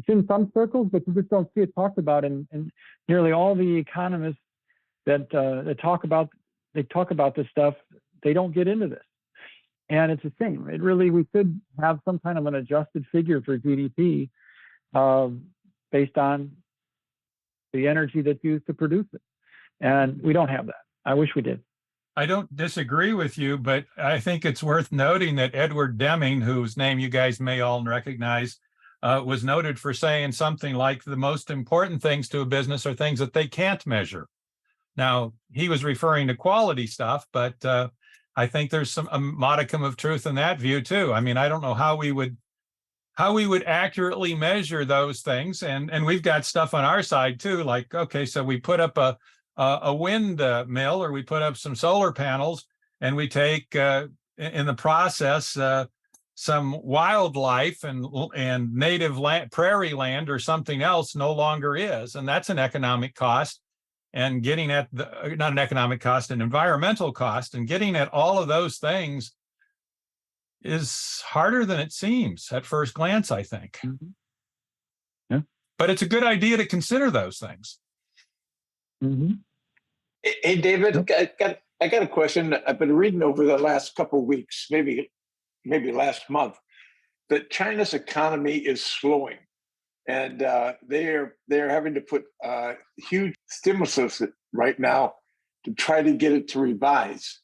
in some circles, but you just don't see it talked about in nearly all the economists that talk about this stuff. They don't get into this. And it's a shame. We should have some kind of an adjusted figure for GDP based on the energy that's used to produce it. And we don't have that. I wish we did. I don't disagree with you, but I think it's worth noting that Edward Deming, whose name you guys may all recognize, was noted for saying something like the most important things to a business are things that they can't measure. Now, he was referring to quality stuff, but I think there's a modicum of truth in that view too. I mean, I don't know how we would accurately measure those things, and we've got stuff on our side too. Like, okay, so we put up a wind mill, or we put up some solar panels, and we take in the process some wildlife and native land, prairie land, or something else no longer is, and that's an economic cost. And getting at not an economic cost, an environmental cost, and getting at all of those things is harder than it seems at first glance, I think. Mm-hmm. Yeah. But it's a good idea to consider those things. Mm-hmm. Hey, David, I got a question. I've been reading over the last couple of weeks, maybe last month, that China's economy is slowing. And they're having to put huge stimulus right now to try to get it to revise.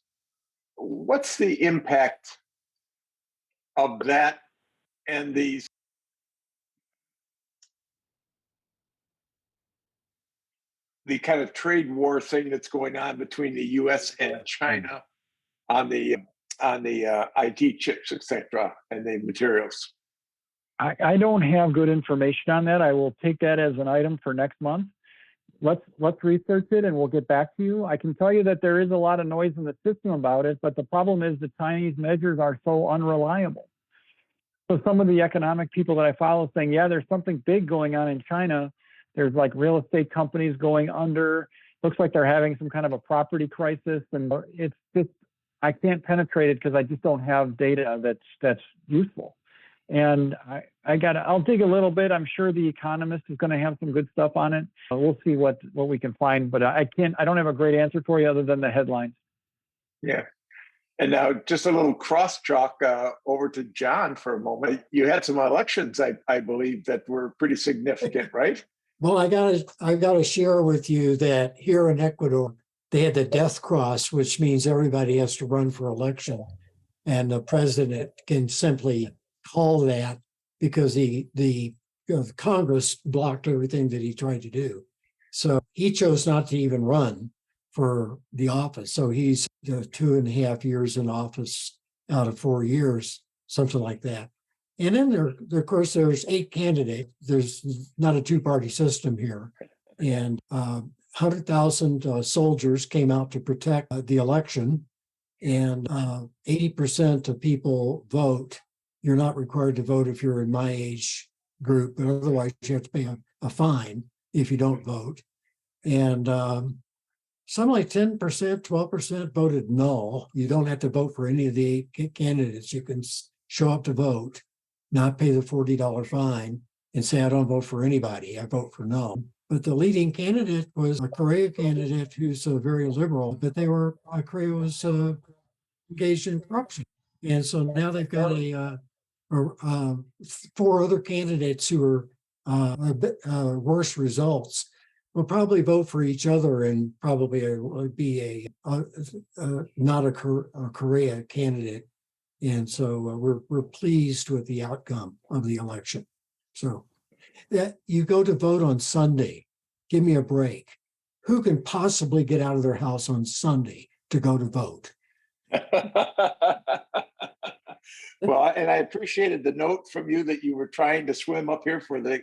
What's the impact of that and the kind of trade war thing that's going on between the U.S. and China on the IT chips, et cetera, and the materials? I don't have good information on that. I will take that as an item for next month. Let's research it and we'll get back to you. I can tell you that there is a lot of noise in the system about it, but the problem is the Chinese measures are so unreliable. So some of the economic people that I follow saying, yeah, there's something big going on in China. There's like real estate companies going under. Looks like they're having some kind of a property crisis. And it's just, I can't penetrate it because I just don't have data that's useful. And I'll dig a little bit. I'm sure The Economist is going to have some good stuff on it. We'll see what we can find, but I don't have a great answer for you other than the headlines. Yeah. And now just a little cross talk over to John for a moment. You had some elections, I believe, that were pretty significant, right? Well, I gotta share with you that here in Ecuador, they had the death cross, which means everybody has to run for election. And the president can simply call that because the Congress blocked everything that he tried to do. So he chose not to even run for the office. So he's 2.5 years in office out of 4 years, something like that. And then of course, there's 8 candidates. There's not a two-party system here. And 100,000 soldiers came out to protect the election. And 80% of people vote. You're not required to vote if you're in my age group, but otherwise you have to pay a fine if you don't vote. And some like 10%, 12% voted no. You don't have to vote for any of the 8 candidates. You can show up to vote, not pay the $40 fine, and say, I don't vote for anybody. I vote for no. But the leading candidate was a Korea candidate who's very liberal, but Korea was engaged in corruption. And so now they've got 4 other candidates who are a bit worse results. We'll probably vote for each other and probably be not a Korea candidate. And so we're pleased with the outcome of the election. So that you go to vote on Sunday, give me a break. Who can possibly get out of their house on Sunday to go to vote? Well, and I appreciated the note from you that you were trying to swim up here for the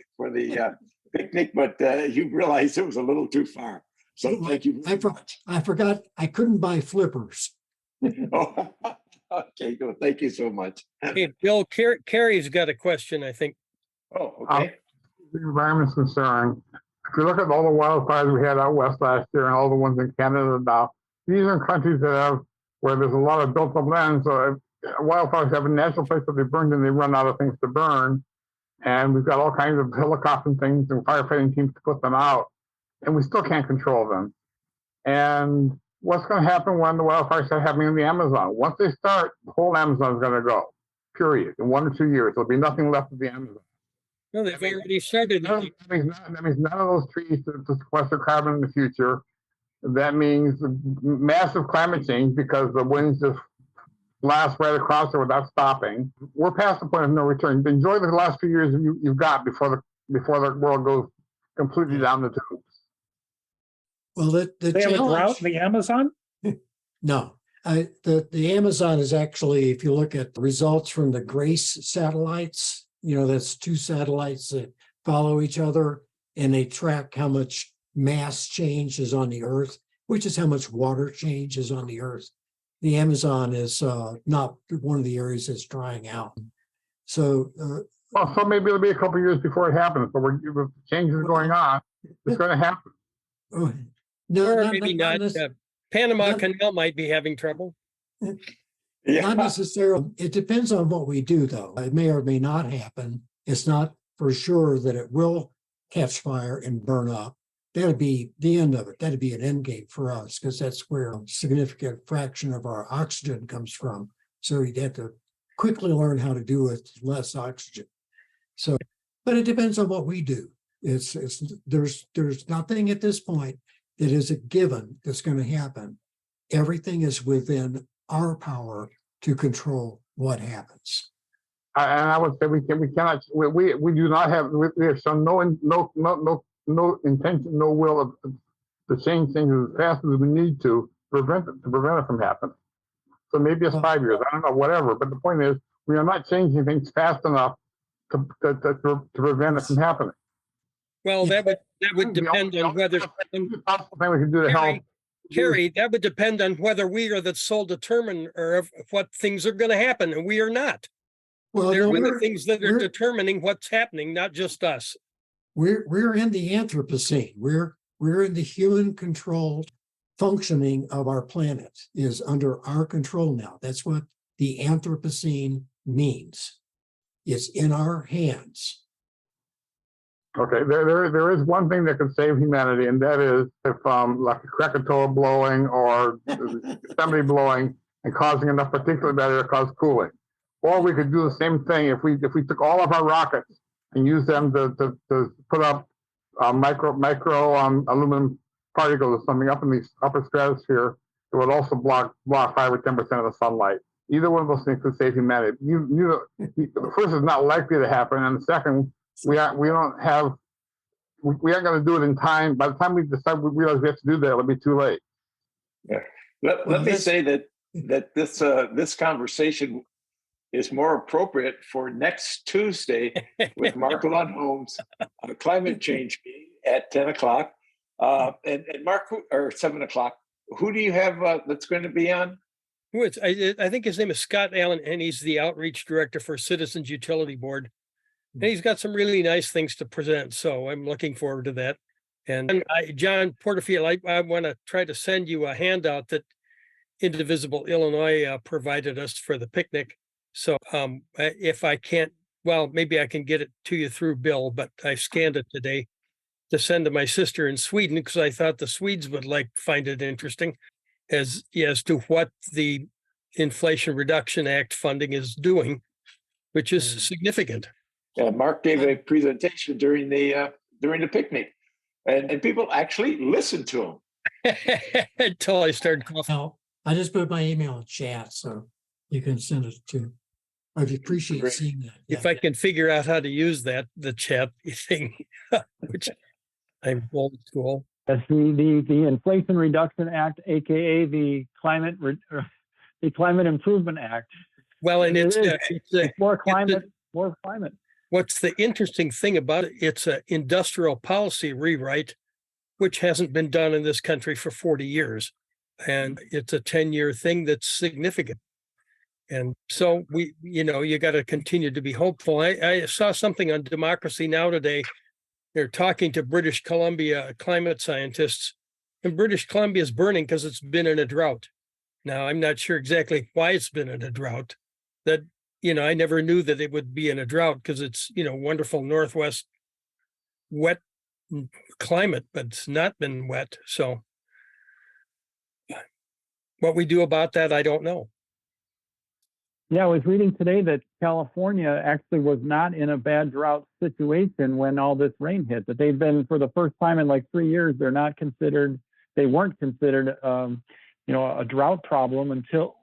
picnic, but you realized it was a little too far. So thank you very much. I forgot I couldn't buy flippers. Okay, good. Thank you so much. Hey, Bill, Carrie's got a question, I think. Oh, okay. The environment's concern. If you look at all the wildfires we had out west last year and all the ones in Canada now, these are countries where there's a lot of built up land. So wildfires have a natural place that they burn and they run out of things to burn. And we've got all kinds of helicopter things and firefighting teams to put them out. And we still can't control them. And what's going to happen when the wildfires start happening in the Amazon? Once they start, the whole Amazon is going to go, period. In 1 or 2 years, there'll be nothing left of the Amazon. No, they've already started. That means none of those trees to sequester carbon in the future. That means massive climate change because the winds just blast right across it without stopping. We're past the point of no return. Enjoy the last few years you've got before the world goes completely down the tubes. Well, They have a drought in the Amazon? No, the Amazon is actually, if you look at the results from the GRACE satellites, that's 2 satellites that follow each other and they track how much mass change is on the earth, which is how much water change is on the earth. The Amazon is not one of the areas that's drying out. So, so maybe it'll be a couple of years before it happens, but with changes going on, it's going to happen. No, Or maybe not. Panama Canal might be having trouble. Not necessarily. It depends on what we do, though. It may or may not happen. It's not for sure that it will catch fire and burn up. That'd be the end of it. That'd be an end game for us because that's where a significant fraction of our oxygen comes from. So you'd have to quickly learn how to do it with less oxygen. So, but it depends on what we do. There's nothing at this point that is a given that's going to happen. Everything is within our power to control what happens. And I would say we cannot. We do not have. We have shown no intention, no will to change things as fast as we need to prevent it from happening. So maybe it's 5 years. I don't know, whatever. But the point is, we are not changing things fast enough to prevent it from happening. Well, that would depend on whether. Possible thing we can do to help. Carrie, that would depend on whether we are the sole determiner of what things are going to happen, and we are not. Well, There are other things that are determining what's happening, not just us. We're in the Anthropocene. We're in the human-controlled functioning of our planet is under our control now. That's what the Anthropocene means. It's in our hands. Okay, there is one thing that can save humanity, and that is if like a Krakatoa blowing or somebody blowing and causing enough particulate matter to cause cooling. Or we could do the same thing if we took all of our rockets and use them to put up micro aluminum particles or something up in the upper stratosphere. It would also block 5 or 10% of the sunlight. Either one of those things could save humanity. The first is not likely to happen, and the second, we aren't going to do it in time. By the time we decide we realize we have to do that, it'll be too late. Yeah. Let me say that this conversation is more appropriate for next Tuesday with Mark Lund-Holmes on a climate change meeting at 10 o'clock. And Mark, or 7 o'clock, who do you have that's going to be on? I think his name is Scott Allen, and he's the outreach director for Citizens Utility Board. And he's got some really nice things to present. So I'm looking forward to that. And John Porterfield, I want to try to send you a handout that Indivisible Illinois provided us for the picnic. So if I can't, well, maybe I can get it to you through Bill, but I scanned it today to send to my sister in Sweden because I thought the Swedes would find it interesting as to what the Inflation Reduction Act funding is doing, which is significant. Yeah, Mark gave a presentation during the picnic, and people actually listened to him until I started coughing. No, I just put my email in chat, so you can send it to. I'd appreciate Great. seeing that. If I can figure out how to use the chat thing, which I'm old school. That's the Inflation Reduction Act, aka the Climate Improvement Act. Well, and it's more climate. What's the interesting thing about it? It's an industrial policy rewrite, which hasn't been done in this country for 40 years. And it's a 10-year thing that's significant. And so you got to continue to be hopeful. I saw something on Democracy Now! Today. They're talking to British Columbia climate scientists, and British Columbia is burning because it's been in a drought. Now, I'm not sure exactly why it's been in a drought. That, I never knew that it would be in a drought because it's, wonderful Northwest wet climate, but it's not been wet. So what we do about that, I don't know. Yeah, I was reading today that California actually was not in a bad drought situation when all this rain hit. That they've been, for the first time in like 3 years, they weren't considered, a drought problem until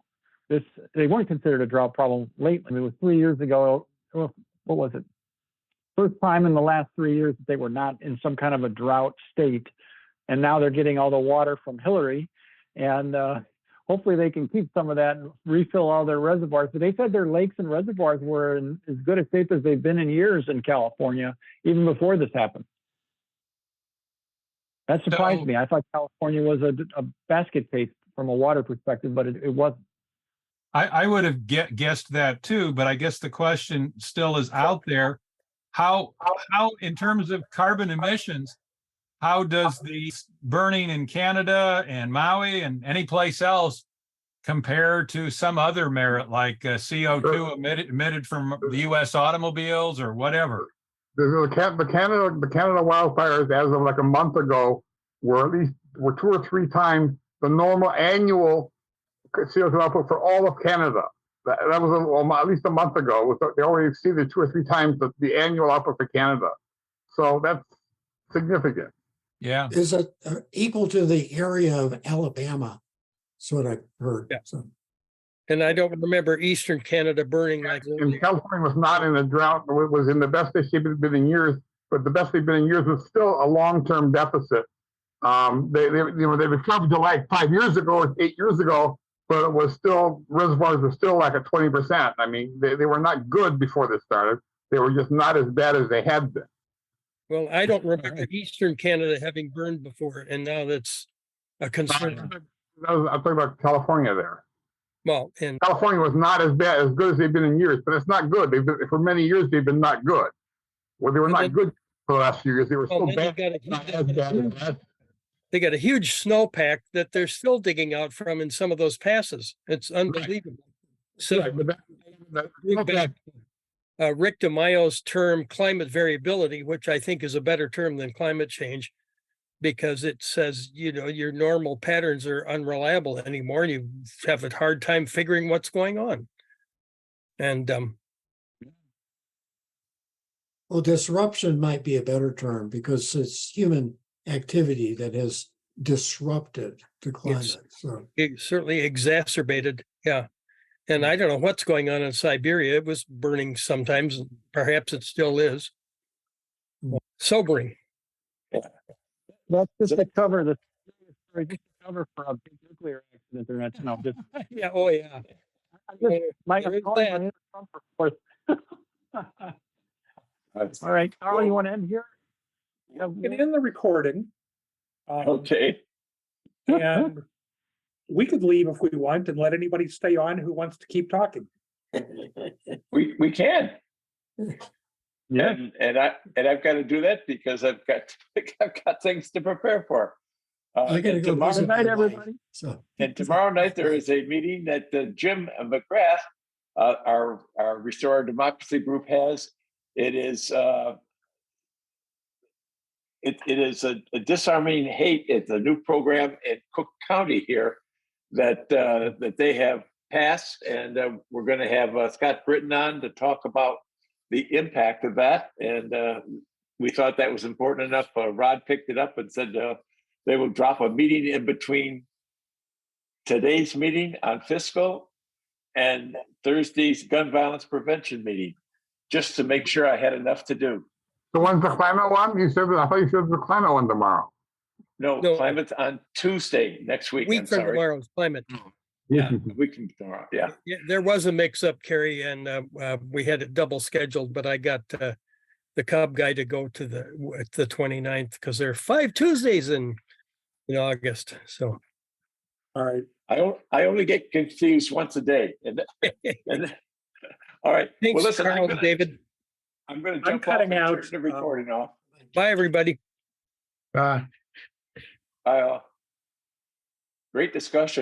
this. They weren't considered a drought problem lately. It was 3 years ago. What was it? First time in the last 3 years that they were not in some kind of a drought state, and now they're getting all the water from Hillary, and hopefully they can keep some of that and refill all their reservoirs. But they said their lakes and reservoirs were in as good a shape as they've been in years in California, even before this happened. That surprised me. I thought California was a basket case from a water perspective, but it wasn't. I would have guessed that too, but I guess the question still is out there. How in terms of carbon emissions, how does the burning in Canada and Maui and any place else compare to some other merit like CO2 emitted from the U.S. automobiles or whatever? The Canada wildfires, as of like a month ago, were 2 or 3 times the normal annual CO2 output for all of Canada. That was at least a month ago. They already exceeded 2 or 3 times the annual output for Canada. So that's significant. Yeah. Is it equal to the area of Alabama? That's what I heard. Yeah. So. And I don't remember Eastern Canada burning like that. And California was not in a drought. It was in the best shape it's been in years, but the best they've been in years was still a long-term deficit. They recovered to like 5 years ago or 8 years ago, but it was still, reservoirs were still like at 20%. I mean, they were not good before this started. They were just not as bad as they had been. Well, I don't remember Eastern Canada having burned before, and now that's a concern. I'm talking about California there. Well, and California was not as good as they've been in years, but it's not good. For many years, they've been not good. Well, they were not good for the last few years. They were still bad. Not as bad as that. they got a huge snowpack that they're still digging out from in some of those passes. It's unbelievable. So Right, but bring back Rick DeMaio's term climate variability, which I think is a better term than climate change, because it says, you know, your normal patterns are unreliable anymore and you have a hard time figuring what's going on. And Well, disruption might be a better term because it's human activity that has disrupted the climate. So it certainly exacerbated. Yeah. And I don't know what's going on in Siberia. It was burning sometimes, and perhaps it still is. Sobering. That's just to cover the story, just to cover for a big nuclear accident. They're not, no, just Yeah. Oh, yeah. I just my There is calling my that. inner Trump report. All right, Karl, you want to end here? You have And in the recording. Okay. And we could leave if we want and let anybody stay on who wants to keep talking. We can. Yeah. And I've got to do that because I've got things to prepare for. I gotta And go tomorrow visit night, my wife, everybody. So And tomorrow night, there is a meeting that Jim McGrath, our Restore Our Democracy group has. It is a Disarming Hate. It's a new program in Cook County here that they have passed, and we're going to have Scott Britton on to talk about the impact of that. And we thought that was important enough. Rod picked it up and said they will drop a meeting in between today's meeting on fiscal and Thursday's gun violence prevention meeting, just to make sure I had enough to do. So when's the climate one? I thought you said the climate one tomorrow. No, No. climate's on Tuesday next week. I'm Week from sorry. tomorrow's climate. Yeah, a week from tomorrow. Yeah. Yeah, there was a mix up, Kerry, and we had it double scheduled, but I got the Cub guy to go to the 29th because there are 5 Tuesdays in August. So All right. I only get confused once a day. And all right. thanks, Well, listen, Karl and David. I'm going to I'm jump off cutting and out, turn the recording off. Bye, everybody. Uh, Great discussion.